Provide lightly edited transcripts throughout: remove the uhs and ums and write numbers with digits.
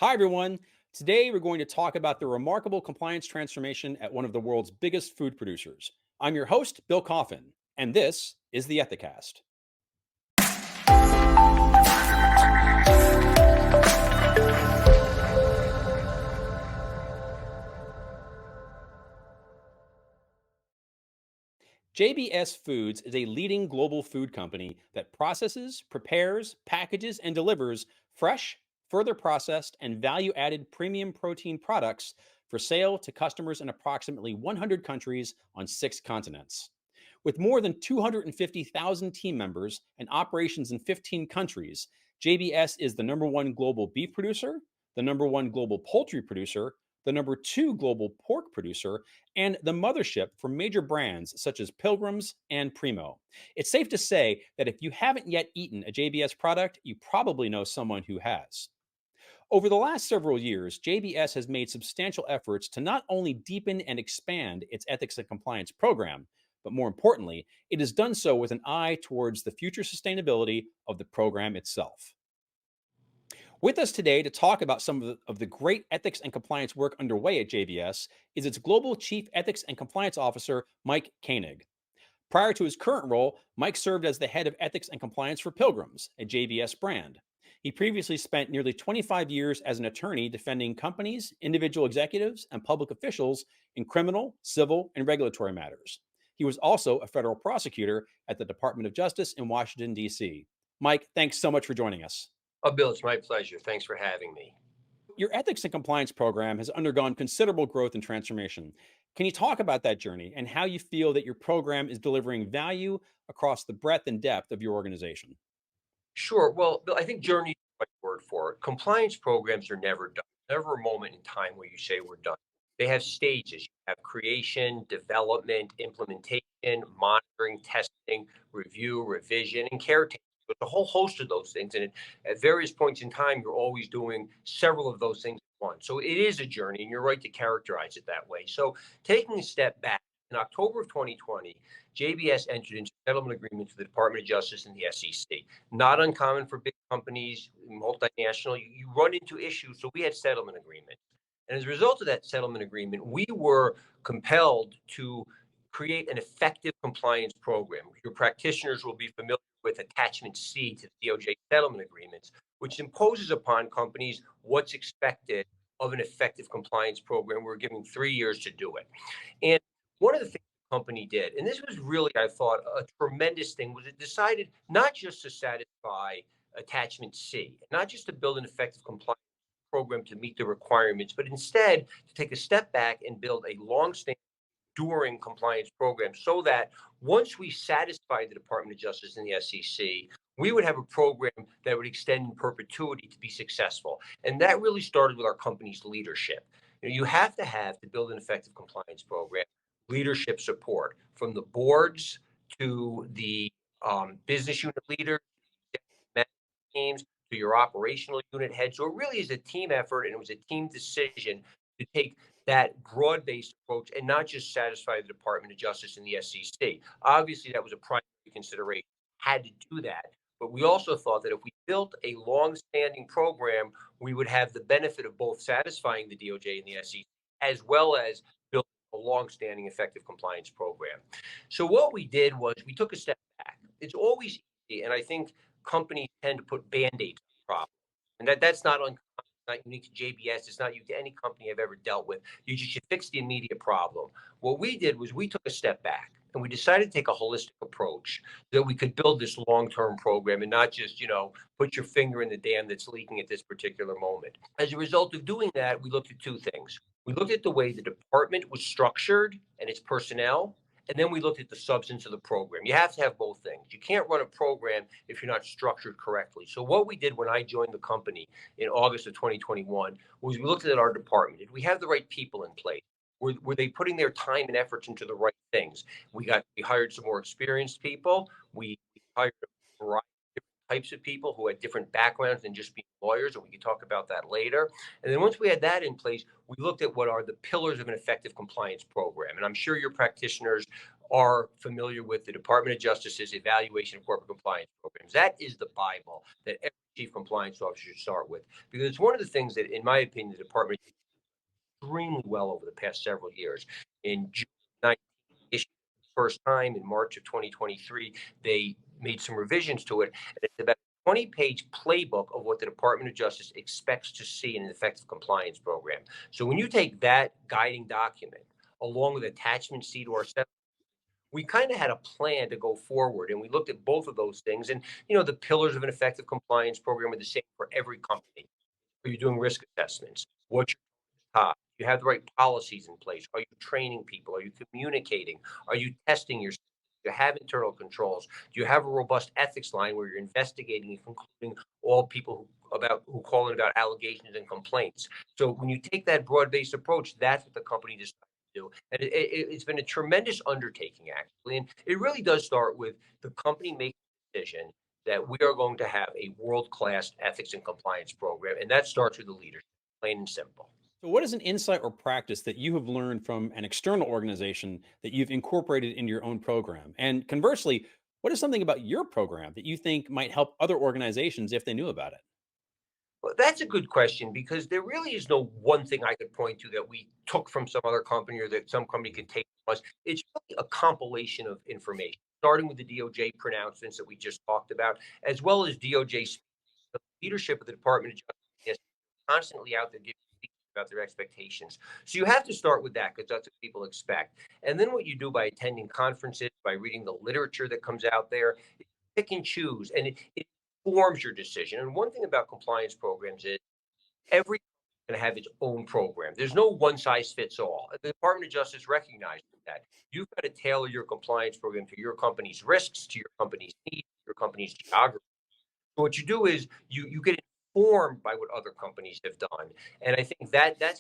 Hi, everyone. Today, we're going to talk about the remarkable compliance transformation at one of the world's biggest food producers. I'm your host, Bill Coffin, and this is the Ethicast. JBS Foods is a leading global food company that processes, prepares, packages, and delivers fresh, further processed, and value added premium protein products for sale to customers in approximately 100 countries on 6 continents. With more than 250,000 team members and operations in 15 countries, JBS is the number one global beef producer, the number one global poultry producer, the number two global pork producer, and the mothership for major brands such as Pilgrims and Primo. It's safe to say that if you haven't yet eaten a JBS product, you probably know someone who has. Over the last several years, JBS has made substantial efforts to not only deepen and expand its ethics and compliance program, but more importantly, it has done so with an eye towards the future sustainability of the program itself. With us today to talk about some of the great ethics and compliance work underway at JBS is its Global Chief Ethics and Compliance Officer, Mike Koenig. Prior to his current role, Mike served as the head of ethics and compliance for Pilgrims, a JBS brand. He previously spent nearly 25 years as an attorney defending companies, individual executives, and public officials in criminal, civil, and regulatory matters. He was also a federal prosecutor at the Department of Justice in Washington, D.C. Mike, thanks so much for joining us. Oh, Bill, it's my pleasure. Thanks for having me. Your ethics and compliance program has undergone considerable growth and transformation. Can you talk about that journey and how you feel that your program is delivering value across the breadth and depth of your organization? Sure. Well, Bill, I think journey is the right word for it. Compliance programs are never done. Never a moment in time where you say we're done. They have stages. You have creation, development, implementation, monitoring, testing, review, revision, and caretaking. There's a whole host of those things. And at various points in time, you're always doing several of those things at once. So it is a journey, and you're right to characterize it that way. So taking a step back, in October of 2020, JBS entered into a settlement agreement with the Department of Justice and the SEC. Not uncommon for big companies, multinational. You run into issues. So we had settlement agreement. And as a result of that settlement agreement, we were compelled to create an effective compliance program. Your practitioners will be familiar with Attachment C to the DOJ settlement agreements, which imposes upon companies what's expected of an effective compliance program. We're giving 3 years to do it. And one of the things the company did, and this was really, I thought, a tremendous thing, was it decided not just to satisfy Attachment C, not just to build an effective compliance program to meet the requirements, but instead to take a step back and build a long-standing, enduring compliance program so that once we satisfy the Department of Justice and the SEC, we would have a program that would extend in perpetuity to be successful. And that really started with our company's leadership. You have to build an effective compliance program, leadership support from the boards to the business unit leaders, teams to your operational unit head. So it really is a team effort, and it was a team decision to take that broad-based approach and not just satisfy the Department of Justice and the SEC. Obviously, that was a primary consideration. Had to do that. But we also thought that if we built a long-standing program, we would have the benefit of both satisfying the DOJ and the SEC, as well as building a long-standing effective compliance program. So what we did was we took a step back. It's always easy, and I think companies tend to put band-aids on problems. And that's not uncommon. It's not unique to JBS. It's not unique to any company I've ever dealt with. You just should fix the immediate problem. What we did was we took a step back and we decided to take a holistic approach so that we could build this long-term program and not just, put your finger in the dam that's leaking at this particular moment. As a result of doing that, we looked at two things. We looked at the way the department was structured and its personnel, and then we looked at the substance of the program. You have to have both things. You can't run a program if you're not structured correctly. So what we did when I joined the company in August of 2021 was we looked at our department. Did we have the right people in place? Were they putting their time and efforts into the right things? We hired some more experienced people. We hired a variety of different types of people who had different backgrounds than just being lawyers, and we can talk about that later. And then once we had that in place, we looked at what are the pillars of an effective compliance program. And I'm sure your practitioners are familiar with the Department of Justice's evaluation of corporate compliance programs. That is the Bible that every chief compliance officer should start with, because it's one of the things that, in my opinion, the department did extremely well over the past several years. In June 19, issued the first time. In March of 2023, they made some revisions to it, and it's about a 20-page playbook of what the Department of Justice expects to see in an effective compliance program. So when you take that guiding document along with attachment C to our set, we kind of had a plan to go forward, and we looked at both of those things. And the pillars of an effective compliance program are the same for every company. Are you doing risk assessments? What's your top? Do you have the right policies in place? Are you training people? Are you communicating? Are you testing your? Do you have internal controls? Do you have a robust ethics line where you're investigating and concluding all people who call in about allegations and complaints? So when you take that broad-based approach, that's what the company decided to do, and it's been a tremendous undertaking, actually. And it really does start with the company making a decision that we are going to have a world-class ethics and compliance program, and that starts with the leadership, plain and simple. So, what is an insight or practice that you have learned from an external organization that you've incorporated into your own program? And conversely, what is something about your program that you think might help other organizations if they knew about it? Well, that's a good question, because there really is no one thing I could point to that we took from some other company or that some company can take from us. It's really a compilation of information, starting with the DOJ pronouncements that we just talked about, as well as DOJ. The leadership of the Department of Justice is constantly out there giving speeches about their expectations. So you have to start with that, because that's what people expect. And then what you do by attending conferences, by reading the literature that comes out there, pick and choose, and it forms your decision. And one thing about compliance programs is every going to have its own program. There's no one size fits all. The Department of Justice recognizes that. You've got to tailor your compliance program to your company's risks, to your company's needs, your company's geography. So what you do is you get informed by what other companies have done, and I think that's how it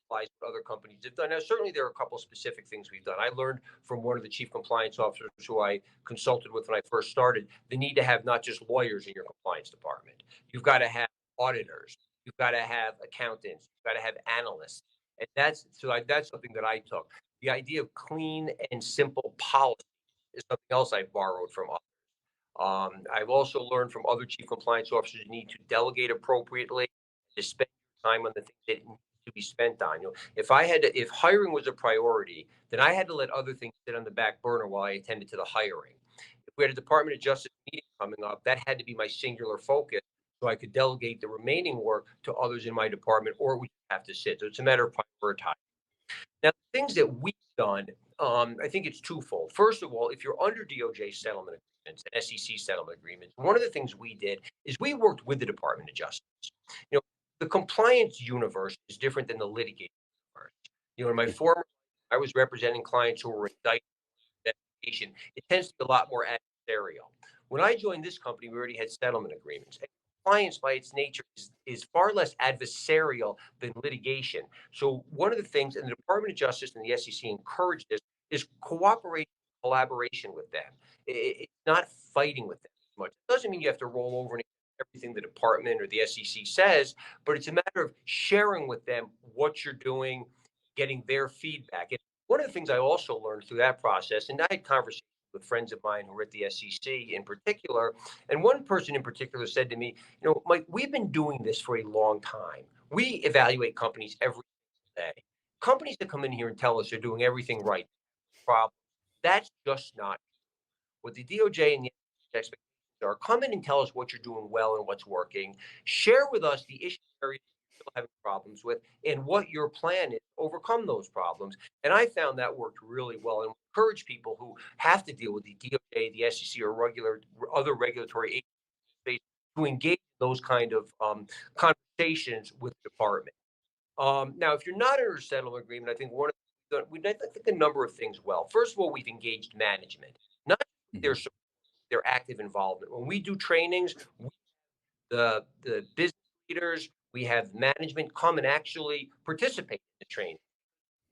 applies what other companies have done. Now, certainly there are a couple of specific things we've done. I learned from one of the chief compliance officers who I consulted with when I first started the need to have not just lawyers in your compliance department. You've got to have auditors. You've got to have accountants. You've got to have analysts, and that's something that I took. The idea of clean and simple policy is something else I borrowed from others. I've also learned from other chief compliance officers you need to delegate appropriately, to spend time on the things that need to be spent on. If hiring was a priority, then I had to let other things sit on the back burner while I attended to the hiring. If we had a Department of Justice meeting coming up, that had to be my singular focus, so I could delegate the remaining work to others in my department, or we have to sit. So it's a matter of prioritizing. Now, the things that we've done, I think it's twofold. First of all, if you're under DOJ settlement agreements and SEC settlement agreements, one of the things we did is we worked with the Department of Justice. You know, the compliance universe is different than the litigation universe. In my former, I was representing clients who were indicted in investigation. It tends to be a lot more adversarial. When I joined this company, we already had settlement agreements. And compliance, by its nature, is far less adversarial than litigation. So one of the things, and the Department of Justice and the SEC encourage this, is cooperation, collaboration with them. It's not fighting with them as much. It doesn't mean you have to roll over and everything the department or the SEC says, but it's a matter of sharing with them what you're doing, getting their feedback. And one of the things I also learned through that process, and I had conversations with friends of mine who were at the SEC in particular, and one person in particular said to me, Mike, we've been doing this for a long time. We evaluate companies every day. Companies that come in here and tell us they're doing everything right, problem, that's just not what the DOJ and the expectations are. Come in and tell us what you're doing well and what's working. Share with us the issue areas you're still having problems with and what your plan is to overcome those problems. And I found that worked really well, and encourage people who have to deal with the DOJ, the SEC, or other regulatory agencies to engage in those kind of conversations with the department. Now, if you're not under a settlement agreement, I think we've done, I think, a number of things well. First of all, we've engaged management, not their Mhm. their active involvement. When we do trainings, the business leaders, we have management come and actually participate in the training.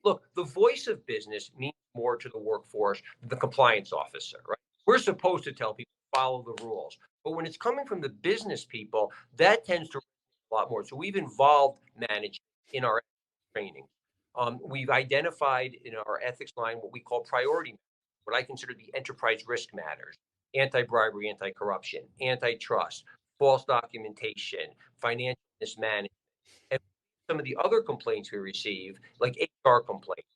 Look, the voice of business means more to the workforce than the compliance officer, right? We're supposed to tell people to follow the rules, but when it's coming from the business people, that tends to a lot more. So we've involved management in our training. We've identified in our ethics line what we call priority, what I consider the enterprise risk matters: anti-bribery, anti-corruption, antitrust, false documentation, financial mismanagement. And some of the other complaints we receive, like HR complaints,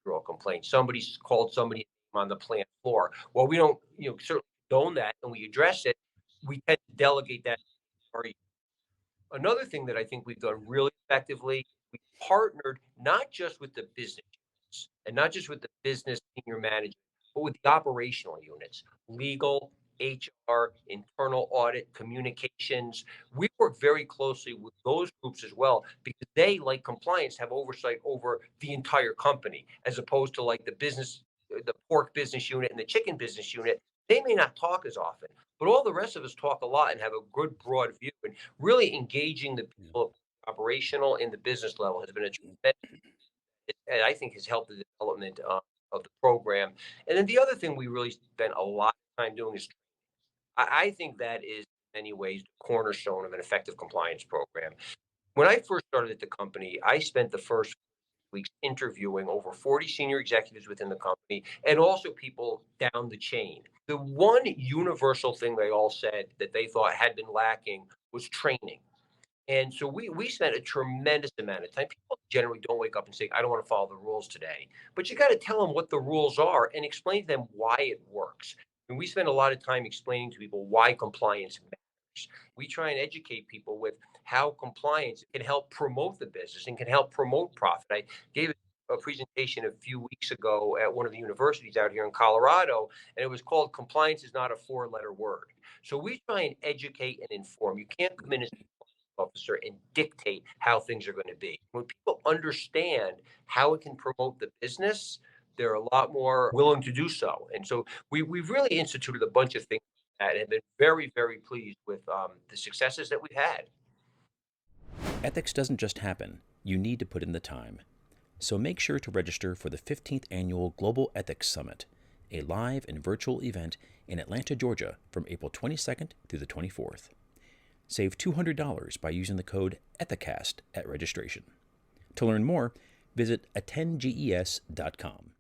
behavioral complaints, somebody's called somebody on the plant floor. Well, we don't, certainly condone that, and we address it. We tend to delegate that. Another thing that I think we've done really effectively, we partnered not just with the business units and not just with the business senior management, but with the operational units, legal, HR, internal audit, communications. We work very closely with those groups as well because they, like compliance, have oversight over the entire company, as opposed to like the pork business unit and the chicken business unit. They may not talk as often, but all the rest of us talk a lot and have a good broad view. And really engaging the Yeah. people operational and the business level has been a tremendous, and I think has helped the development of the program. And then the other thing we really spent a lot of time doing is I think that is in many ways the cornerstone of an effective compliance program. When I first started at the company, I spent the first weeks interviewing over 40 senior executives within the company and also people down the chain. The one universal thing they all said that they thought had been lacking was training. And so we spent a tremendous amount of time. People generally don't wake up and say, I don't want to follow the rules today. But you got to tell them what the rules are and explain to them why it works. And we spend a lot of time explaining to people why compliance matters. We try and educate people with how compliance can help promote the business and can help promote profit. I gave a presentation a few weeks ago at one of the universities out here in Colorado, and it was called Compliance is Not a Four-Letter Word. So we try and educate and inform. You can't come in as officer and dictate how things are going to be. When people understand how it can promote the business, they're a lot more willing to do so. And so we've really instituted a bunch of things like that and have been very, very pleased with the successes that we've had. Ethics doesn't just happen, you need to put in the time. So make sure to register for the 15th Annual Global Ethics Summit, a live and virtual event in Atlanta, Georgia from April 22nd through the 24th. Save $200 by using the code ETHICAST at registration. To learn more, visit attendges.com.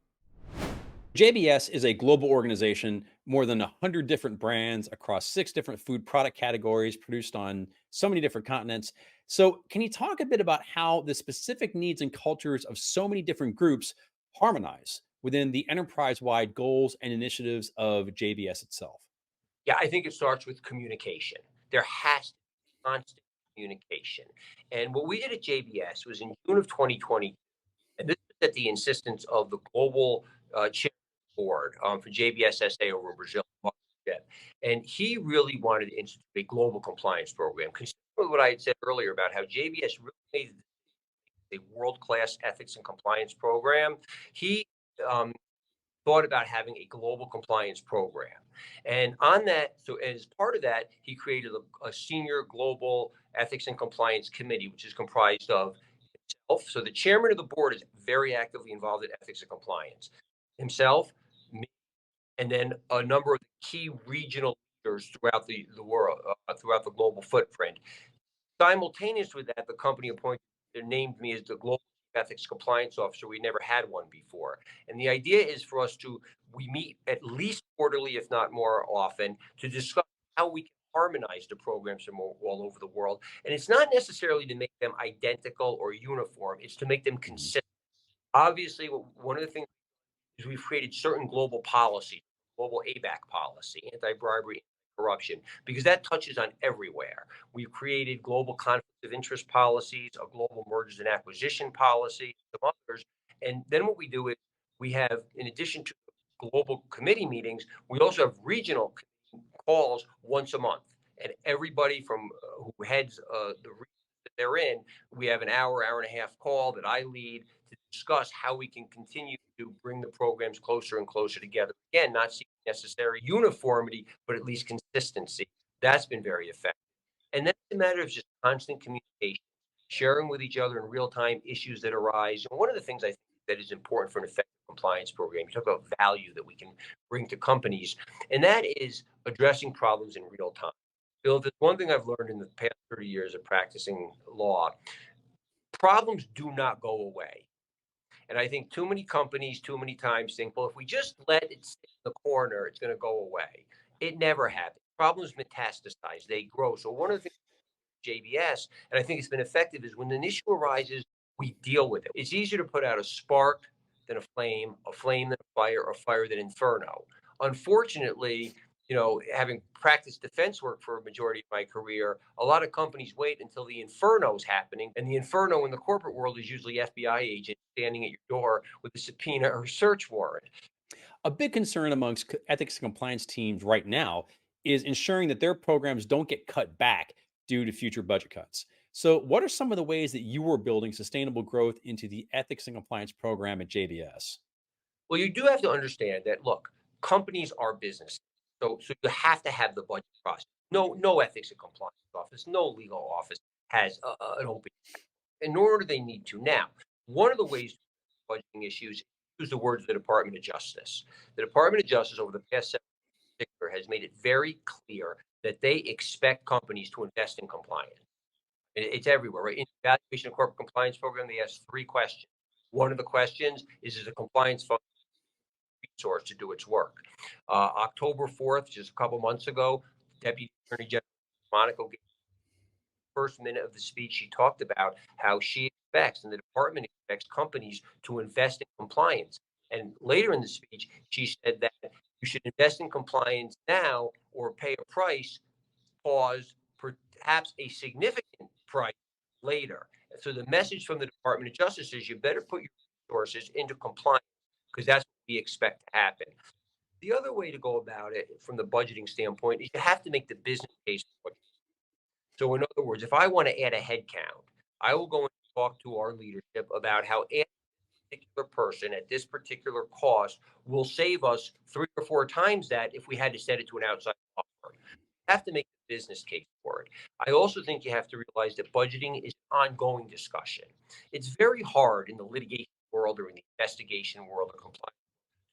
JBS is a global organization, more than 100 different brands across 6 different food product categories produced on so many different continents. So, can you talk a bit about how the specific needs and cultures of so many different groups harmonize within the enterprise wide goals and initiatives of JBS itself? Yeah, I think it starts with communication. There has to be constant communication. And what we did at JBS was in June of 2020, and this is at the insistence of the global chair board for JBS SA over in Brazil. And he really wanted to institute a global compliance program. Considering what I had said earlier about how JBS really made a world-class ethics and compliance program, he um, thought about having a global compliance program. And on that, so as part of that, he created a senior global ethics and compliance committee, which is comprised of himself. So the chairman of the board is very actively involved in ethics and compliance. Himself, me, and then a number of key regional leaders throughout the world, throughout the global footprint. Simultaneous with that, the company appointed named me as the global ethics compliance officer. We never had one before. And the idea is for us to we meet at least quarterly, if not more often, to discuss how we can harmonize the programs from all over the world. And it's not necessarily to make them identical or uniform, it's to make them Mhm. consistent. Obviously, one of the things is we've created certain global policies, global ABAC policy, anti-bribery, corruption, because that touches on everywhere. We've created global conflict of interest policies, a global mergers and acquisition policy, some others. And then what we do is we have, in addition to global committee meetings, we also have regional calls once a month. And everybody from who heads the region that they're in, we have an hour, hour and a half call that I lead to discuss how we can continue to bring the programs closer and closer together. Again, not seeking necessary uniformity, but at least consistency. That's been very effective. And then it's a matter of just constant communication, sharing with each other in real time issues that arise. And one of the things I think that is important for an effective compliance program, you talk about value that we can bring to companies, and that is addressing problems in real time. Bill, there's one thing I've learned in the past 30 years of practicing law: problems do not go away. And I think too many companies, too many times think, well, if we just let it sit in the corner, it's going to go away. It never happens. problems metastasize, they grow. So one of the things JBS, and I think it's been effective, is when an issue arises, we deal with it. It's easier to put out a spark than a flame than a fire than inferno. Unfortunately, having practiced defense work for a majority of my career, a lot of companies wait until the inferno is happening. And the inferno in the corporate world is usually FBI agents standing at your door with a subpoena or search warrant. A big concern amongst ethics and compliance teams right now is ensuring that their programs don't get cut back due to future budget cuts. So, what are some of the ways that you are building sustainable growth into the ethics and compliance program at JBS? Well, you do have to understand that, look, companies are business. So you have to have the budget process. No ethics and compliance office, no legal office has an open, and nor do they need to. Now, one of the ways to budgeting issues, use the words of the Department of Justice. The Department of Justice over the past 7 years has made it very clear that they expect companies to invest in compliance. It's everywhere, right? In the evaluation of corporate compliance program, they ask 3 questions. One of the questions is a compliance fund resource to do its work? October 4th, just a couple months ago, Deputy Attorney General Monaco gave the first minute of the speech. She talked about how she expects and the department expects companies to invest in compliance. And later in the speech, she said that you should invest in compliance now or pay a price, pause, perhaps a significant price later. So the message from the Department of Justice is you better put your resources into compliance because that's what we expect to happen. The other way to go about it from the budgeting standpoint is you have to make the business case for it. So in other words, if I want to add a head count, I will go and talk to our leadership about how adding a particular person at this particular cost will save us 3 or 4 times that if we had to set it to an outside offer. You have to make the business case for it. I also think you have to realize that budgeting is an ongoing discussion. It's very hard in the litigation world or in the investigation world of compliance.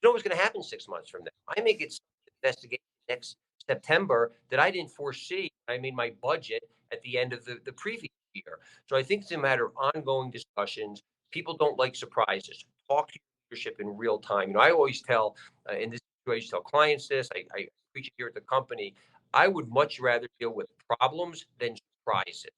You know what's going to happen 6 months from now. I may get some investigation next September that I didn't foresee. I made my budget at the end of the previous year. So I think it's a matter of ongoing discussions. People don't like surprises. Talk to your leadership in real time. I always tell in this situation, tell clients this. I preach it here at the company. I would much rather deal with problems than surprises.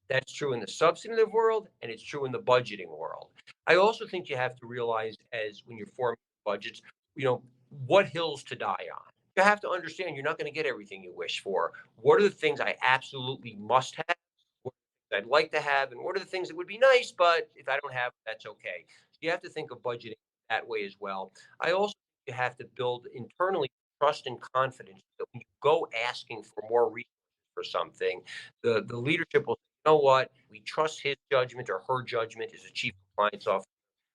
That's true in the substantive world, and it's true in the budgeting world. I also think you have to realize, as when you're forming budgets, you know, what hills to die on. You have to understand you're not going to get everything you wish for. What are the things I absolutely must have? What are the things I'd like to have? And what are the things that would be nice, but if I don't have, that's okay. So you have to think of budgeting that way as well. I also think you have to build internally trust and confidence that when you go asking for more resources for something, the leadership will say, you know what, we trust his judgment or her judgment as a chief compliance officer,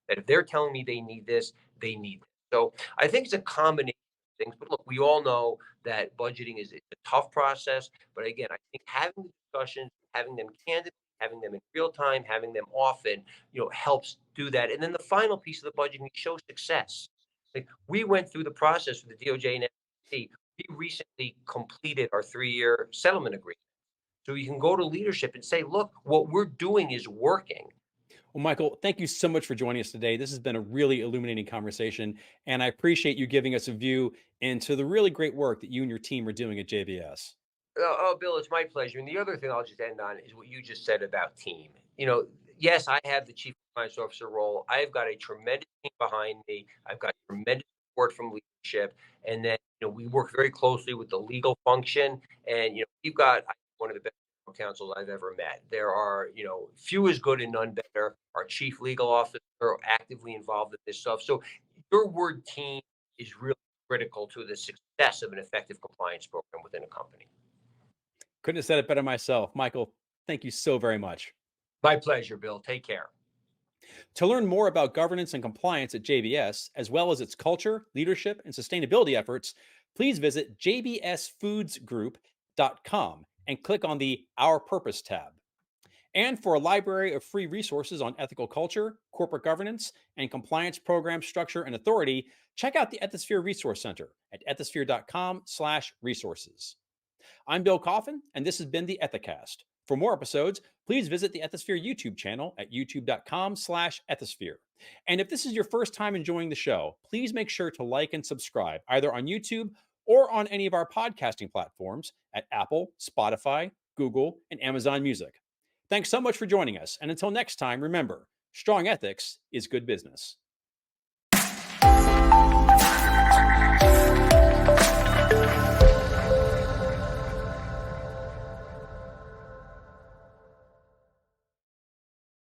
that if they're telling me they need this, they need this. So I think it's a combination of things. But look, we all know that budgeting is a tough process. But again, I think having the discussions, having them candid, having them in real time, having them often, helps do that. And then the final piece of the budgeting shows success. Like we went through the process with the DOJ and FTC. We recently completed our 3-year settlement agreement. So you can go to leadership and say, look, what we're doing is working. Well, Michael, thank you so much for joining us today. This has been a really illuminating conversation, and I appreciate you giving us a view into the really great work that you and your team are doing at JBS. Bill, it's my pleasure. And the other thing I'll just end on is what you just said about team. Yes, I have the chief compliance officer role. I've got a tremendous team behind me. I've got tremendous support from leadership. And then, we work very closely with the legal function. And, you've got one of the best counsels I've ever met. There are, few is good and none better. Our chief legal officer actively involved in this stuff. So your word team is really critical to the success of an effective compliance program within a company. Couldn't have said it better myself. Michael, thank you so very much. My pleasure, Bill. Take care. To learn more about governance and compliance at JBS, as well as its culture, leadership, and sustainability efforts, please visit jbsfoodsgroup.com and click on the Our Purpose tab. And for a library of free resources on ethical culture, corporate governance, and compliance program structure and authority, check out the Ethisphere Resource Center at ethisphere.com/resources. I'm Bill Coffin, and this has been the Ethicast. For more episodes, please visit the Ethisphere YouTube channel at youtube.com/ethisphere. And if this is your first time enjoying the show, please make sure to like and subscribe either on YouTube or on any of our podcasting platforms at Apple, Spotify, Google, and Amazon Music. Thanks so much for joining us. And until next time, remember, strong ethics is good business.